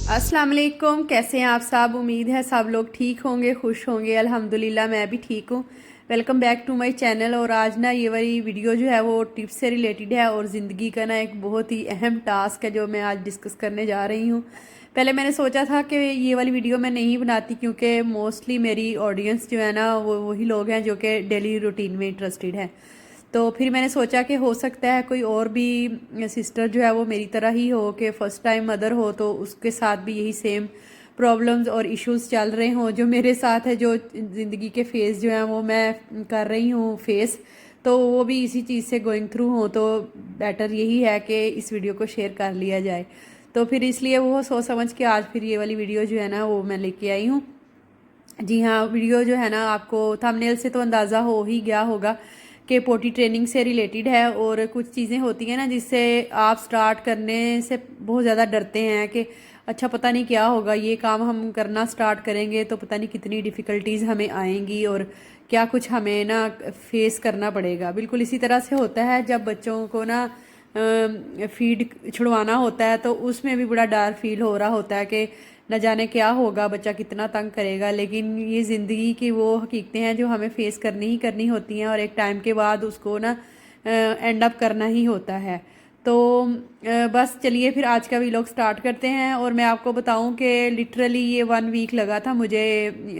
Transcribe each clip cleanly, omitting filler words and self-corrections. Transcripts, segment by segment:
अस्सलाम वालेकुम। कैसे हैं आप सब? उम्मीद है सब लोग ठीक होंगे, खुश होंगे। अल्हम्दुलिल्लाह मैं भी ठीक हूँ। Welcome back to my channel. और आज ना ये वाली वीडियो जो है वो टिप्स से रिलेटेड है और ज़िंदगी का ना एक बहुत ही अहम टास्क है जो मैं आज डिस्कस करने जा रही हूँ। पहले मैंने सोचा था कि ये वाली वीडियो मैं नहीं बनाती क्योंकि मोस्टली मेरी ऑडियंस जो है ना वो वही लोग हैं जो कि डेली रूटीन में इंटरेस्टेड हैं। तो फिर मैंने सोचा कि हो सकता है कोई और भी सिस्टर जो है वो मेरी तरह ही हो कि फ़र्स्ट टाइम मदर हो, तो उसके साथ भी यही सेम प्रॉब्लम्स और इश्यूज चल रहे हों जो मेरे साथ है, जो ज़िंदगी के फेज़ जो हैं वो मैं कर रही हूँ फेस, तो वो भी इसी चीज़ से गोइंग थ्रू हो। तो बेटर यही है कि इस वीडियो को शेयर कर लिया जाए। तो फिर इसलिए वो सोच समझ के आज फिर ये वाली वीडियो जो है ना वो मैं लेके आई हूँ। जी हाँ, वीडियो जो है ना आपको थंबनेल से तो अंदाज़ा हो ही गया होगा कि पोटी ट्रेनिंग से रिलेटेड है। और कुछ चीज़ें होती हैं ना जिससे आप स्टार्ट करने से बहुत ज़्यादा डरते हैं कि अच्छा पता नहीं क्या होगा, ये काम हम करना स्टार्ट करेंगे तो पता नहीं कितनी डिफ़िकल्टीज़ हमें आएंगी और क्या कुछ हमें ना फेस करना पड़ेगा। बिल्कुल इसी तरह से होता है जब बच्चों को ना फीड छुड़वाना होता है, तो उसमें भी बड़ा डर फील हो रहा होता है कि न जाने क्या होगा, बच्चा कितना तंग करेगा। लेकिन ये ज़िंदगी की वो हकीकतें हैं जो हमें फेस करनी ही करनी होती हैं और एक टाइम के बाद उसको ना एंड अप करना ही होता है। तो बस चलिए फिर आज का व्लॉग स्टार्ट करते हैं। और मैं आपको बताऊं कि लिटरली ये 1 वीक लगा था मुझे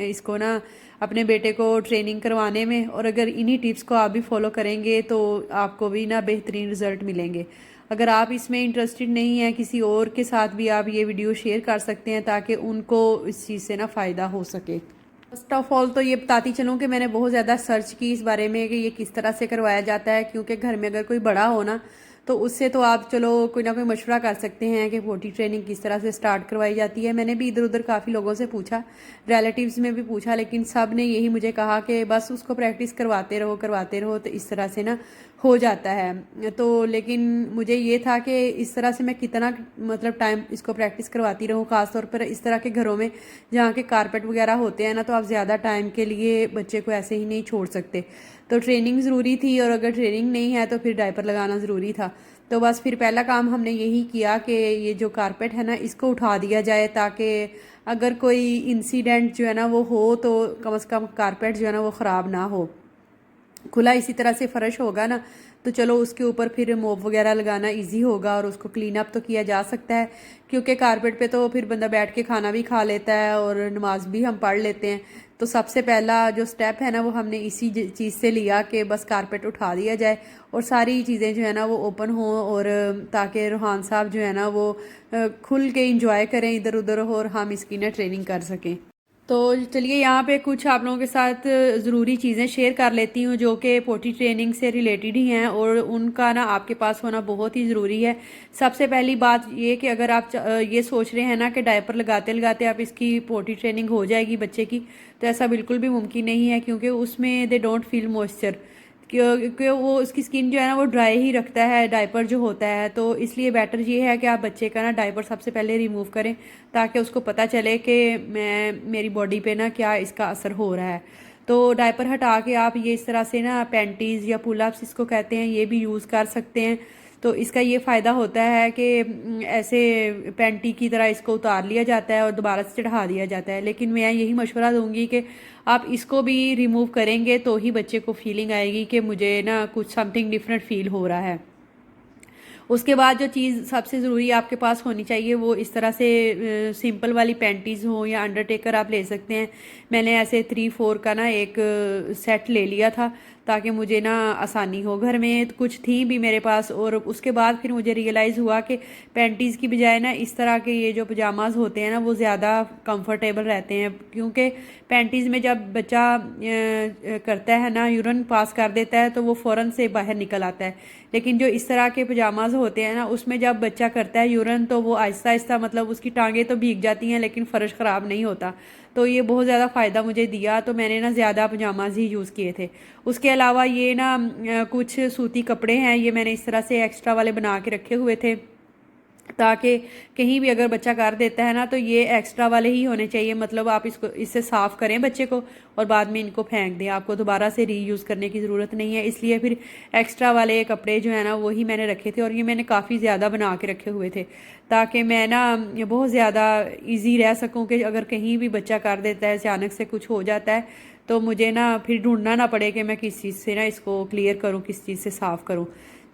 इसको ना अपने बेटे को ट्रेनिंग करवाने में। और अगर इन्हीं टिप्स को आप भी फॉलो करेंगे तो आपको भी ना बेहतरीन रिजल्ट मिलेंगे। अगर आप इसमें इंटरेस्टेड नहीं हैं, किसी और के साथ भी आप ये वीडियो शेयर कर सकते हैं ताकि उनको इस चीज़ से ना फ़ायदा हो सके। फर्स्ट ऑफ ऑल तो ये बताती चलूँ कि मैंने बहुत ज़्यादा सर्च की इस बारे में कि ये किस तरह से करवाया जाता है, क्योंकि घर में अगर कोई बड़ा हो ना तो उससे तो आप चलो कोई ना कोई मशवरा कर सकते हैं कि पोटी ट्रेनिंग किस तरह से स्टार्ट करवाई जाती है। मैंने भी इधर उधर काफ़ी लोगों से पूछा, रिलेटिव्स में भी पूछा, लेकिन सब ने यही मुझे कहा कि बस उसको प्रैक्टिस करवाते रहो तो इस तरह से ना हो जाता है। तो लेकिन मुझे ये था कि इस तरह से मैं कितना मतलब टाइम इसको प्रैक्टिस करवाती रहूँ, ख़ासतौर पर इस तरह के घरों में जहाँ के कारपेट वगैरह होते हैं ना, तो आप ज़्यादा टाइम के लिए बच्चे को ऐसे ही नहीं छोड़ सकते। तो ट्रेनिंग ज़रूरी थी और अगर ट्रेनिंग नहीं है तो फिर डायपर लगाना ज़रूरी था। तो बस फिर पहला काम हमने यही किया कि ये जो कारपेट है ना इसको उठा दिया जाए, ताकि अगर कोई इंसिडेंट जो है ना वो हो तो कम से कम कारपेट जो है ना वो ख़राब ना हो। खुला इसी तरह से फ़र्श होगा ना तो चलो उसके ऊपर फिर मोप वगैरह लगाना इजी होगा और उसको क्लीन अप तो किया जा सकता है, क्योंकि कारपेट पे तो फिर बंदा बैठ के खाना भी खा लेता है और नमाज भी हम पढ़ लेते हैं। तो सबसे पहला जो स्टेप है ना वो हमने इसी चीज़ से लिया कि बस कारपेट उठा दिया जाए और सारी चीज़ें जो है ना वो ओपन हों, और ताकि रूहान साहब जो है ना वो खुल के इंजॉय करें इधर उधर और हम इसकी ना ट्रेनिंग कर सकें। तो चलिए यहाँ पे कुछ आप लोगों के साथ ज़रूरी चीज़ें शेयर कर लेती हूँ जो कि पोटी ट्रेनिंग से रिलेटेड ही हैं और उनका ना आपके पास होना बहुत ही ज़रूरी है। सबसे पहली बात ये कि अगर आप ये सोच रहे हैं ना कि डायपर लगाते लगाते आप इसकी पोटी ट्रेनिंग हो जाएगी बच्चे की, तो ऐसा बिल्कुल भी मुमकिन नहीं है, क्योंकि उसमें दे डोंट फील मॉइस्चर, क्योंकि वो उसकी स्किन जो है ना वो ड्राई ही रखता है डायपर जो होता है। तो इसलिए बेटर ये है कि आप बच्चे का ना डायपर सबसे पहले रिमूव करें ताकि उसको पता चले कि मेरी बॉडी पे ना क्या इसका असर हो रहा है। तो डायपर हटा के आप ये इस तरह से ना पैंटीज़ या पुल अप्स इसको कहते हैं ये भी यूज़ कर सकते हैं। तो इसका ये फ़ायदा होता है कि ऐसे पैंटी की तरह इसको उतार लिया जाता है और दोबारा से चढ़ा दिया जाता है। लेकिन मैं यही मशवरा दूंगी कि आप इसको भी रिमूव करेंगे तो ही बच्चे को फीलिंग आएगी कि मुझे ना कुछ समथिंग डिफरेंट फील हो रहा है। उसके बाद जो चीज़ सबसे ज़रूरी आपके पास होनी चाहिए वो इस तरह से सिंपल वाली पैंटीज़ हो या अंडरटेकर आप ले सकते हैं। मैंने ऐसे 3-4 का ना एक सेट ले लिया था ताकि मुझे ना आसानी हो। घर में कुछ थी भी मेरे पास और उसके बाद फिर मुझे रियलाइज़ हुआ कि पैंटीज़ की बजाय ना इस तरह के ये जो पजामाज होते हैं ना वो ज़्यादा कंफर्टेबल रहते हैं, क्योंकि पैंटीज़ में जब बच्चा करता है ना यूरिन पास कर देता है तो वो फ़ौरन से बाहर निकल आता है। लेकिन जो इस तरह के पजामाज होते हैं ना उसमें जब बच्चा करता है यूरिन तो वो आहिस्ता आहिस्ता मतलब उसकी टांगें तो भीग जाती हैं लेकिन फ़र्श ख़राब नहीं होता। तो ये बहुत ज़्यादा फ़ायदा मुझे दिया, तो मैंने ना ज़्यादा पजामाज ही यूज़ किए थे। उसके अलावा ये ना कुछ सूती कपड़े हैं, ये मैंने इस तरह से एक्स्ट्रा वाले बना के रखे हुए थे। ताकि कहीं भी अगर बच्चा कर देता है ना तो ये एक्स्ट्रा वाले ही होने चाहिए, मतलब आप इसको इससे साफ़ करें बच्चे को और बाद में इनको फेंक दें, आपको दोबारा से रीयूज़ करने की ज़रूरत नहीं है। इसलिए फिर एक्स्ट्रा वाले कपड़े जो है ना वही मैंने रखे थे, और ये मैंने काफ़ी ज़्यादा बना के रखे हुए थे ताकि मैं ना ये बहुत ज़्यादा ईजी रह सकूँ कि अगर कहीं भी बच्चा कर देता है, अचानक से कुछ हो जाता है तो मुझे ना फिर ढूंढना ना पड़े कि मैं किस चीज़ से ना इसको क्लियर करूँ, किस चीज़ से साफ़ करूँ।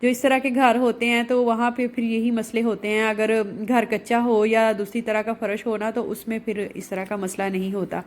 जो इस तरह के घर होते हैं तो वहाँ पे फिर यही मसले होते हैं, अगर घर कच्चा हो या दूसरी तरह का फ़र्श हो ना तो उसमें फिर इस तरह का मसला नहीं होता।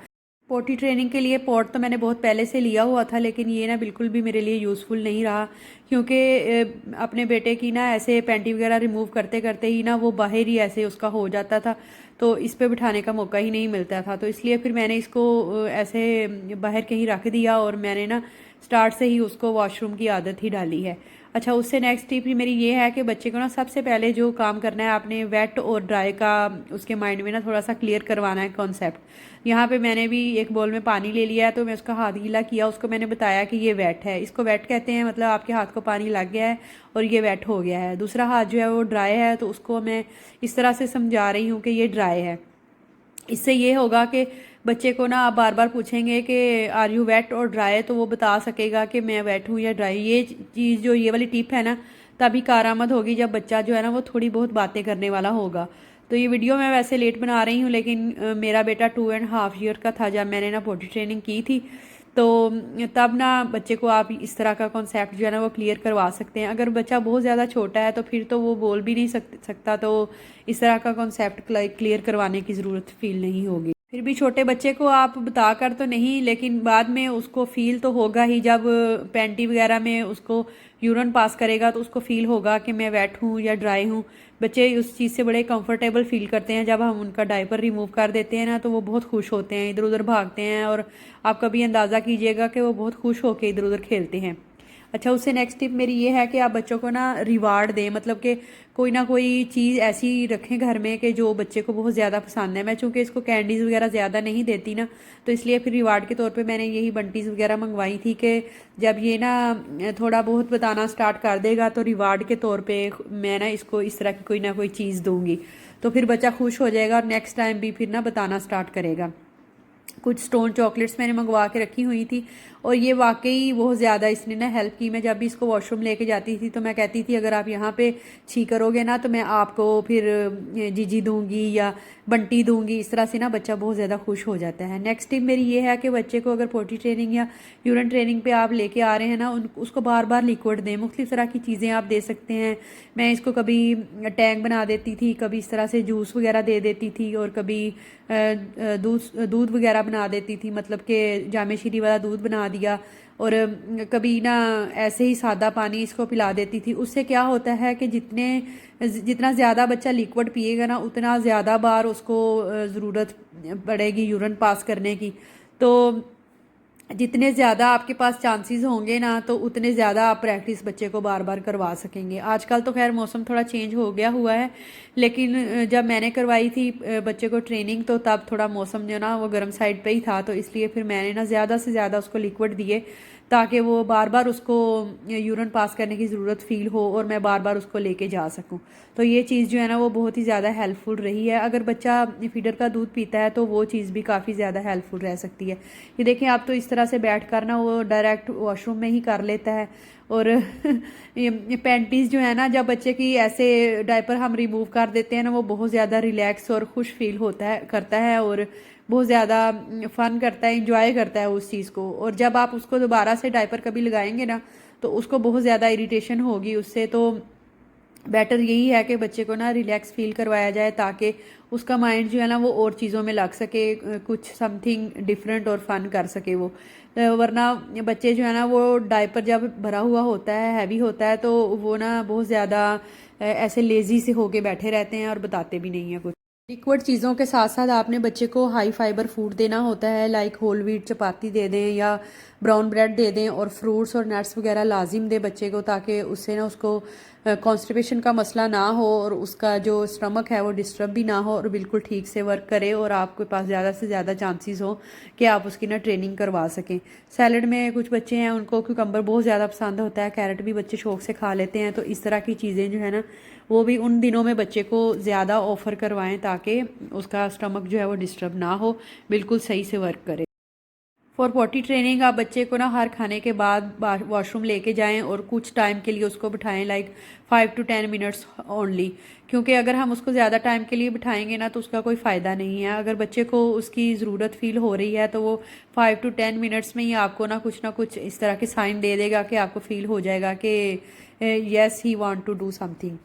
पोटी ट्रेनिंग के लिए पॉट तो मैंने बहुत पहले से लिया हुआ था, लेकिन ये ना बिल्कुल भी मेरे लिए यूज़फुल नहीं रहा, क्योंकि अपने बेटे की ना ऐसे पैंटी वगैरह रिमूव करते करते ही ना वो बाहर ही ऐसे उसका हो जाता था, तो इस पे बिठाने का मौका ही नहीं मिलता था। तो इसलिए फिर मैंने इसको ऐसे बाहर कहीं रख दिया और मैंने ना स्टार्ट से ही उसको वॉशरूम की आदत ही डाली है। अच्छा, उससे नेक्स्ट टिप मेरी ये है कि बच्चे को ना सबसे पहले जो काम करना है आपने वेट और ड्राई का उसके माइंड में ना थोड़ा सा क्लियर करवाना है कॉन्सेप्ट। यहाँ पे मैंने भी एक बोल में पानी ले लिया है, तो मैं उसका हाथ गीला किया, उसको मैंने बताया कि ये वेट है, इसको वेट कहते हैं, मतलब आपके हाथ को पानी लग गया है और ये वेट हो गया है। दूसरा हाथ जो है वो ड्राई है, तो उसको मैं इस तरह से समझा रही हूँ कि ये ड्राई है। इससे ये होगा कि बच्चे को ना आप बार बार पूछेंगे कि आर यू वेट और ड्राई, तो वो बता सकेगा कि मैं वेट हूँ या ड्राई। ये चीज़ जो ये वाली टिप है ना तभी कारआमद होगी जब बच्चा जो है ना वो थोड़ी बहुत बातें करने वाला होगा। तो ये वीडियो मैं वैसे लेट बना रही हूँ, लेकिन मेरा बेटा 2.5 ईयर का था जब मैंने ना पोटी ट्रेनिंग की थी, तो तब ना बच्चे को आप इस तरह का कॉन्सेप्ट जो है ना वो क्लियर करवा सकते हैं। अगर बच्चा बहुत ज़्यादा छोटा है तो फिर तो वो बोल भी नहीं सकता, तो इस तरह का कॉन्सेप्ट क्लियर करवाने की ज़रूरत फील नहीं होगी। फिर भी छोटे बच्चे को आप बता कर तो नहीं, लेकिन बाद में उसको फील तो होगा ही, जब पैंटी वगैरह में उसको यूरिन पास करेगा तो उसको फील होगा कि मैं वेट हूँ या ड्राई हूँ। बच्चे उस चीज़ से बड़े कंफर्टेबल फील करते हैं। जब हम उनका डायपर रिमूव कर देते हैं ना तो वो बहुत खुश होते हैं, इधर उधर भागते हैं, और आप कभी अंदाज़ा कीजिएगा कि वो बहुत खुश होकर इधर उधर खेलते हैं। अच्छा, उससे नेक्स्ट टिप मेरी ये है कि आप बच्चों को ना रिवार्ड दें, मतलब कि कोई ना कोई चीज़ ऐसी रखें घर में कि जो बच्चे को बहुत ज़्यादा पसंद है। मैं चूँकि इसको कैंडीज़ वगैरह ज़्यादा नहीं देती ना, तो इसलिए फिर रिवार्ड के तौर पे मैंने यही बंटीज़ वगैरह मंगवाई थी कि जब ये ना थोड़ा बहुत बताना स्टार्ट कर देगा तो रिवार्ड के तौर पे मैं ना इसको इस तरह की कोई ना कोई चीज़ दूँगी, तो फिर बच्चा खुश हो जाएगा और नेक्स्ट टाइम भी फिर ना बताना स्टार्ट करेगा। कुछ स्टोन चॉकलेट्स मैंने मंगवा के रखी हुई थी, और ये वाकई बहुत ज़्यादा इसने ना हेल्प की। मैं जब भी इसको वॉशरूम लेके जाती थी तो मैं कहती थी अगर आप यहाँ पे छी करोगे ना तो मैं आपको फिर जीजी दूंगी या बंटी दूंगी। इस तरह से ना बच्चा बहुत ज़्यादा खुश हो जाता है। नेक्स्ट टिप मेरी ये है कि बच्चे को अगर पोटी ट्रेनिंग या यूरिन ट्रेनिंग पे आप लेके आ रहे हैं ना, उसको बार बार लिक्विड दें। मुख्तलिफ तरह की चीज़ें आप दे सकते हैं। मैं इसको कभी टैंक बना देती थी, कभी इस तरह से जूस वगैरह दे देती थी, और कभी दूध वगैरह बना देती थी, मतलब कि जामे शीरी वाला दूध बना दिया, और कभी ना ऐसे ही सादा पानी इसको पिला देती थी। उससे क्या होता है कि जितना ज़्यादा बच्चा लिक्विड पिएगा ना उतना ज़्यादा बार उसको ज़रूरत पड़ेगी यूरिन पास करने की। तो जितने ज़्यादा आपके पास चांसेस होंगे ना तो उतने ज़्यादा आप प्रैक्टिस बच्चे को बार बार करवा सकेंगे। आजकल तो खैर मौसम थोड़ा चेंज हो गया हुआ है, लेकिन जब मैंने करवाई थी बच्चे को ट्रेनिंग तो तब थोड़ा मौसम जो ना वो गर्म साइड पे ही था, तो इसलिए फिर मैंने ना ज़्यादा से ज़्यादा उसको लिक्विड दिए ताकि वो बार बार उसको यूरिन पास करने की ज़रूरत फ़ील हो और मैं बार बार उसको लेके जा सकूं। तो ये चीज़ जो है ना वो बहुत ही ज़्यादा हेल्पफुल रही है। अगर बच्चा फीडर का दूध पीता है तो वो चीज़ भी काफ़ी ज़्यादा हेल्पफुल रह सकती है। ये देखें आप, तो इस तरह से बैठ कर ना वो डायरेक्ट वॉशरूम में ही कर लेता है। और ये पैंटीज़ जो है ना, जब बच्चे की ऐसे डायपर हम रिमूव कर देते हैं ना, वो बहुत ज़्यादा रिलैक्स और खुश फील होता है करता है, और बहुत ज़्यादा फ़न करता है, इंजॉय करता है उस चीज़ को। और जब आप उसको दोबारा से डायपर कभी लगाएंगे ना तो उसको बहुत ज़्यादा इरिटेशन होगी उससे। तो बेटर यही है कि बच्चे को ना रिलैक्स फील करवाया जाए ताकि उसका माइंड जो है ना वो और चीज़ों में लग सके, कुछ समथिंग डिफरेंट और फन कर सके वो। वरना बच्चे जो है ना वो डायपर जब भरा हुआ होता है, हैवी होता है, तो वो ना बहुत ज़्यादा ऐसे लेज़ी से होके बैठे रहते हैं और बताते भी नहीं हैं कुछ। लिक्विड चीज़ों के साथ साथ आपने बच्चे को हाई फाइबर फूड देना होता है, लाइक होल व्हीट चपाती दे दें या ब्राउन ब्रेड दे दें, और फ्रूट्स और नट्स वगैरह लाजिम दें बच्चे को, ताकि उससे ना उसको कॉन्स्टिपेशन का मसला ना हो और उसका जो स्टमक है वो डिस्टर्ब भी ना हो और बिल्कुल ठीक से वर्क करे और आपके पास ज़्यादा से ज़्यादा चांसेस हो कि आप उसकी ना ट्रेनिंग करवा सकें। सैलड में कुछ बच्चे हैं उनको क्यूकम्बर बहुत ज़्यादा पसंद होता है, कैरेट भी बच्चे शौक से खा लेते हैं, तो इस तरह की चीज़ें जो है ना वो भी उन दिनों में बच्चे को ज़्यादा ऑफ़र करवाएं ताकि उसका स्टमक जो है वो डिस्टर्ब ना हो, बिल्कुल सही से वर्क करे। फॉर पॉटी ट्रेनिंग आप बच्चे को ना हर खाने के बाद वॉशरूम लेके जाएं और कुछ टाइम के लिए उसको बिठाएं, लाइक 5 to 10 मिनट्स ओनली, क्योंकि अगर हम उसको ज़्यादा टाइम के लिए बिठाएंगे ना तो उसका कोई फ़ायदा नहीं है। अगर बच्चे को उसकी ज़रूरत फील हो रही है तो वो 5 to 10 मिनट्स में ही आपको ना कुछ इस तरह के साइन दे देगा कि आपको फील हो जाएगा कि yes he want to do something.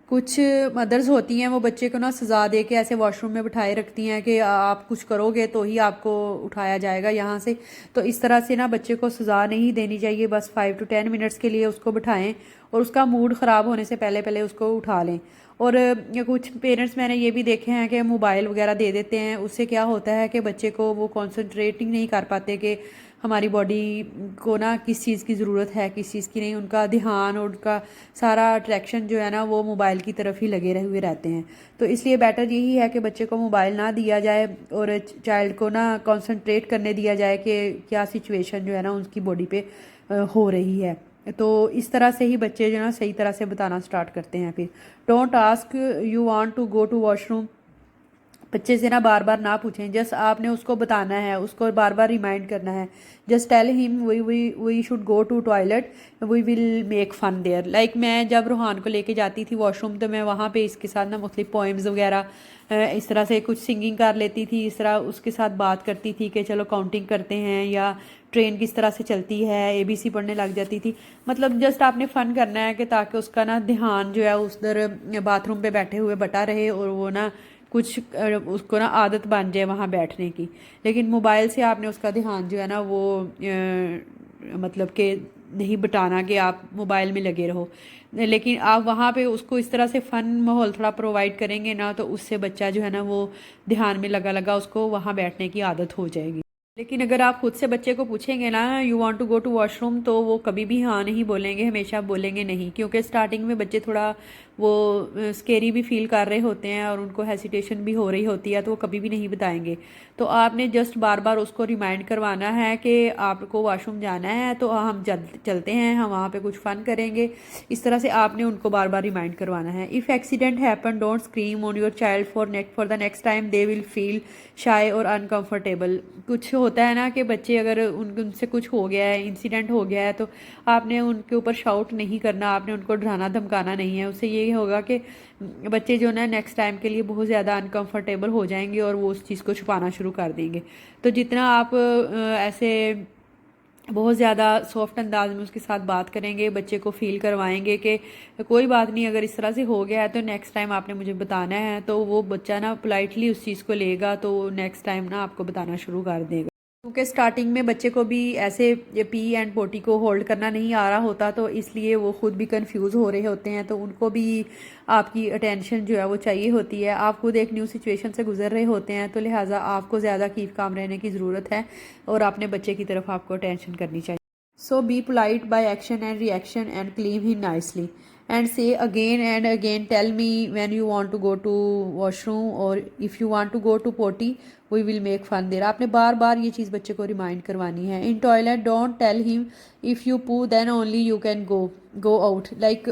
कुछ मदर्स होती हैं वो बच्चे को ना सज़ा दे के ऐसे वॉशरूम में बिठाए रखती हैं कि आप कुछ करोगे तो ही आपको उठाया जाएगा यहाँ से, तो इस तरह से ना बच्चे को सज़ा नहीं देनी चाहिए। बस 5 to 10 मिनट्स के लिए उसको बिठाएं और उसका मूड ख़राब होने से पहले पहले उसको उठा लें। और कुछ पेरेंट्स मैंने ये भी देखे हैं कि मोबाइल वगैरह दे देते हैं, उससे क्या होता है कि बच्चे को वो कॉन्सनट्रेटिंग नहीं कर पाते कि हमारी बॉडी को ना किस चीज़ की ज़रूरत है किस चीज़ की नहीं, उनका ध्यान और उनका सारा अट्रैक्शन जो है ना वो मोबाइल की तरफ ही लगे रहे हुए रहते हैं। तो इसलिए बेटर यही है कि बच्चे को मोबाइल ना दिया जाए और चाइल्ड को ना कंसंट्रेट करने दिया जाए कि क्या सिचुएशन जो है ना उनकी बॉडी पे हो रही है। तो इस तरह से ही बच्चे जो है ना सही तरह से बताना स्टार्ट करते हैं। फिर don't ask you want to go to washroom, बच्चे से ना बार बार ना पूछें, जस्ट आपने उसको बताना है, उसको बार बार रिमाइंड करना है। Just tell him we should go to toilet, we will make fun there. Like मैं जब रूहान को लेके जाती थी वॉशरूम तो मैं वहाँ पे इसके साथ ना मुख्तलिफ पोइम्स वगैरह इस तरह से कुछ सिंगिंग कर लेती थी, इस तरह उसके साथ बात करती थी कि चलो काउंटिंग करते हैं या ट्रेन किस तरह से चलती है, ABC पढ़ने लग जाती थी। मतलब जस्ट आपने फ़न करना है कि ताकि उसका ना ध्यान जो है उधर बाथरूम पे बैठे हुए बटा रहे और वो ना कुछ उसको ना आदत बन जाए वहाँ बैठने की। लेकिन मोबाइल से आपने उसका ध्यान जो है ना वो मतलब कि नहीं बटाना कि आप मोबाइल में लगे रहो, लेकिन आप वहाँ पे उसको इस तरह से फ़न माहौल थोड़ा प्रोवाइड करेंगे ना तो उससे बच्चा जो है ना वो ध्यान में लगा लगा उसको वहाँ बैठने की आदत हो जाएगी। लेकिन अगर आप खुद से बच्चे को पूछेंगे ना you want to go to washroom तो वो कभी भी हाँ नहीं बोलेंगे, हमेशा बोलेंगे नहीं, क्योंकि स्टार्टिंग में बच्चे थोड़ा वो स्केरी भी फील कर रहे होते हैं और उनको हेसिटेशन भी हो रही होती है तो वो कभी भी नहीं बताएंगे। तो आपने जस्ट बार बार उसको रिमाइंड करवाना है कि आपको वॉशरूम जाना है तो हम चलते हैं, हम वहाँ पे कुछ फ़न करेंगे। इस तरह से आपने उनको बार बार रिमाइंड करवाना है। If accident happen don't scream on your child for the next time they will feel shy और अनकम्फर्टेबल। कुछ होता है ना कि बच्चे अगर उनसे कुछ हो गया है, इंसिडेंट हो गया है, तो आपने उनके ऊपर शाउट नहीं करना, आपने उनको डराना धमकाना नहीं है। उससे ये होगा कि बच्चे जो ना नेक्स्ट टाइम के लिए बहुत ज़्यादा अनकंफर्टेबल हो जाएंगे और वो उस चीज़ को छुपाना शुरू कर देंगे। तो जितना आप ऐसे बहुत ज़्यादा सॉफ्ट अंदाज में उसके साथ बात करेंगे, बच्चे को फील करवाएंगे कि कोई बात नहीं, अगर इस तरह से हो गया है तो नेक्स्ट टाइम आपने मुझे बताना है, तो वो बच्चा ना पोलाइटली उस चीज़ को लेगा, तो नेक्स्ट टाइम ना आपको बताना शुरू कर देगा। क्योंकि स्टार्टिंग में बच्चे को भी ऐसे पी एंड पोटी को होल्ड करना नहीं आ रहा होता, तो इसलिए वो खुद भी कंफ्यूज हो रहे होते हैं, तो उनको भी आपकी अटेंशन जो है वो चाहिए होती है। आप खुद एक न्यू सिचुएशन से गुजर रहे होते हैं, तो लिहाजा आपको ज़्यादा कीप काम रहने की ज़रूरत है और अपने बच्चे की तरफ आपको अटेंशन करनी चाहिए। So be polite by action and reaction and clean him nicely. And say again and again, tell me when you want to go to washroom or if you want to go to potty, we will make fun there. आपने बार बार ये चीज़ बच्चे को remind करवानी है। In toilet don't tell him if you poo then only you can go out. Like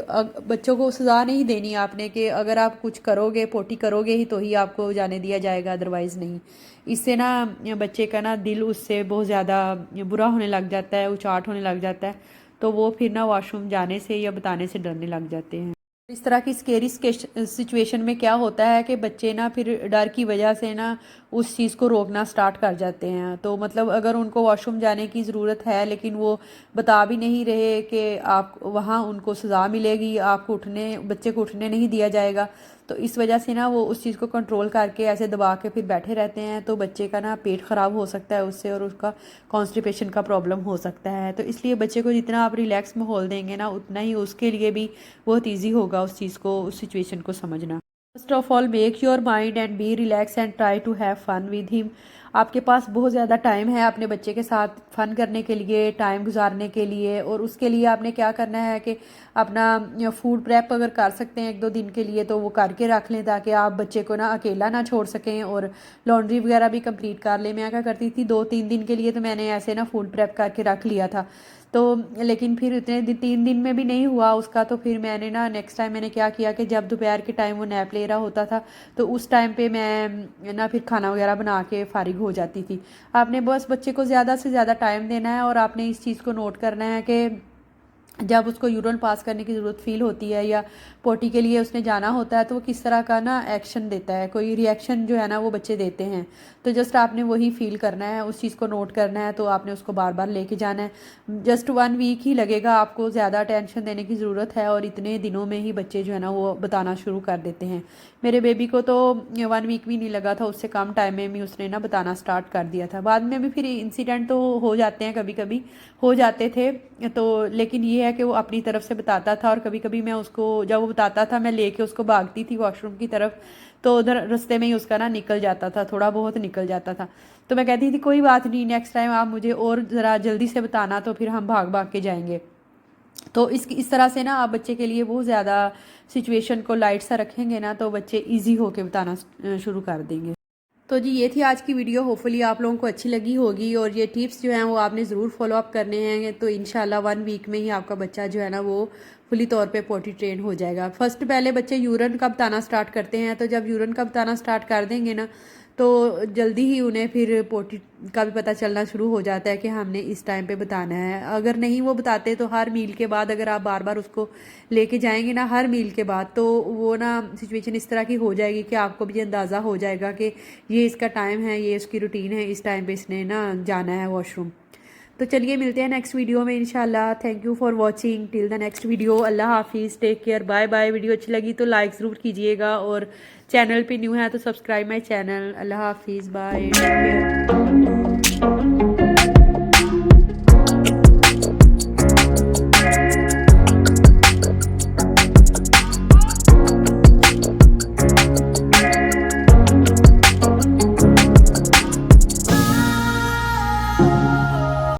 बच्चों को सज़ा नहीं देनी आपने कि अगर आप कुछ करोगे, पोटी करोगे ही तो ही आपको जाने दिया जाएगा, अदरवाइज़ नहीं। इससे ना बच्चे का ना दिल उससे बहुत ज़्यादा बुरा होने लग जाता है, उचाट होने लग जाता है, तो वो फिर ना वॉशरूम जाने से या बताने से डरने लग जाते हैं। इस तरह की स्केरी सिचुएशन में क्या होता है कि बच्चे ना फिर डर की वजह से ना उस चीज़ को रोकना स्टार्ट कर जाते हैं। तो मतलब अगर उनको वॉशरूम जाने की ज़रूरत है लेकिन वो बता भी नहीं रहे कि आप वहाँ उनको सज़ा मिलेगी, आपको बच्चे को उठने नहीं दिया जाएगा, तो इस वजह से ना वो उस चीज़ को कंट्रोल करके ऐसे दबा के फिर बैठे रहते हैं, तो बच्चे का ना पेट ख़राब हो सकता है उससे और उसका कॉन्स्टिपेशन का प्रॉब्लम हो सकता है। तो इसलिए बच्चे को जितना आप रिलैक्स माहौल देंगे ना उतना ही उसके लिए भी बहुत ईजी होगा उस चीज़ को, उस सिचुएशन को समझना। First of all make your mind and be relax and try to have fun with him. आपके पास बहुत ज़्यादा टाइम है अपने बच्चे के साथ फ़न करने के लिए, टाइम गुजारने के लिए, और उसके लिए आपने क्या करना है कि अपना फूड प्रेप अगर कर सकते हैं 1-2 दिन के लिए तो वो करके रख लें, ताकि आप बच्चे को ना अकेला ना छोड़ सकें, और लॉन्ड्री वगैरह भी कंप्लीट कर लें। मैं क्या करती थी 2-3 दिन के लिए तो मैंने ऐसे ना फूड प्रेप करके रख लिया था। तो लेकिन फिर इतने 3 दिन में भी नहीं हुआ उसका, तो फिर मैंने ना नेक्स्ट टाइम मैंने क्या किया कि जब दोपहर के टाइम वो नैप ले रहा होता था तो उस टाइम पे मैं ना फिर खाना वगैरह बना के फ़ारिग हो जाती थी। आपने बस बच्चे को ज़्यादा से ज़्यादा टाइम देना है, और आपने इस चीज़ को नोट करना है कि जब उसको यूरिन पास करने की ज़रूरत फ़ील होती है या पोटी के लिए उसने जाना होता है तो वो किस तरह का ना एक्शन देता है, कोई रिएक्शन जो है ना वो बच्चे देते हैं। तो जस्ट आपने वही फ़ील करना है, उस चीज़ को नोट करना है, तो आपने उसको बार बार लेके जाना है। जस्ट 1 वीक ही लगेगा, आपको ज़्यादा टेंशन देने की ज़रूरत है, और इतने दिनों में ही बच्चे जो है ना वो बताना शुरू कर देते हैं। मेरे बेबी को तो 1 वीक भी नहीं लगा था, उससे कम टाइम में भी उसने ना बताना स्टार्ट कर दिया था। बाद में भी फिर इंसिडेंट तो हो जाते हैं, कभी कभी हो जाते थे, तो लेकिन ये है कि वो अपनी तरफ से बताता था, और कभी कभी मैं उसको जब वो बताता था मैं लेके उसको भागती थी वॉशरूम की तरफ, तो उधर रास्ते में ही उसका ना निकल जाता था, थोड़ा बहुत निकल जाता था। तो मैं कहती थी कोई बात नहीं, नेक्स्ट टाइम आप मुझे और ज़रा जल्दी से बताना, तो फिर हम भाग भाग के जाएंगे। तो इस तरह से ना आप बच्चे के लिए बहुत ज़्यादा सिचुएशन को लाइट सा रखेंगे ना, तो बच्चे ईजी होके बताना शुरू कर देंगे। तो जी ये थी आज की वीडियो, होपफुली आप लोगों को अच्छी लगी होगी, और ये टिप्स जो हैं वो आपने ज़रूर फॉलो अप करने हैं, तो इंशाल्लाह 1 वीक में ही आपका बच्चा जो है ना वो फुली तौर पे पोटी ट्रेन हो जाएगा। फर्स्ट पहले बच्चे यूरिन का बताना स्टार्ट करते हैं, तो जब यूरिन का बताना स्टार्ट कर देंगे ना तो जल्दी ही उन्हें फिर पोटी का भी पता चलना शुरू हो जाता है कि हमने इस टाइम पे बताना है। अगर नहीं वो बताते तो हर मील के बाद अगर आप बार बार उसको लेके जाएंगे ना हर मील के बाद, तो वो ना सिचुएशन इस तरह की हो जाएगी कि आपको भी अंदाज़ा हो जाएगा कि ये इसका टाइम है, ये इसकी रूटीन है, इस टाइम पे इसने ना जाना है वॉशरूम। तो चलिए मिलते हैं नेक्स्ट वीडियो में इंशाल्लाह। Thank you for watching till the next video. अल्लाह हाफिज़, take care, bye bye. Video अच्छी लगी तो लाइक ज़रूर कीजिएगा, और चैनल पे न्यू है तो सब्सक्राइब माई चैनल। अल्लाह हाफिज़, बाय, टेक केयर।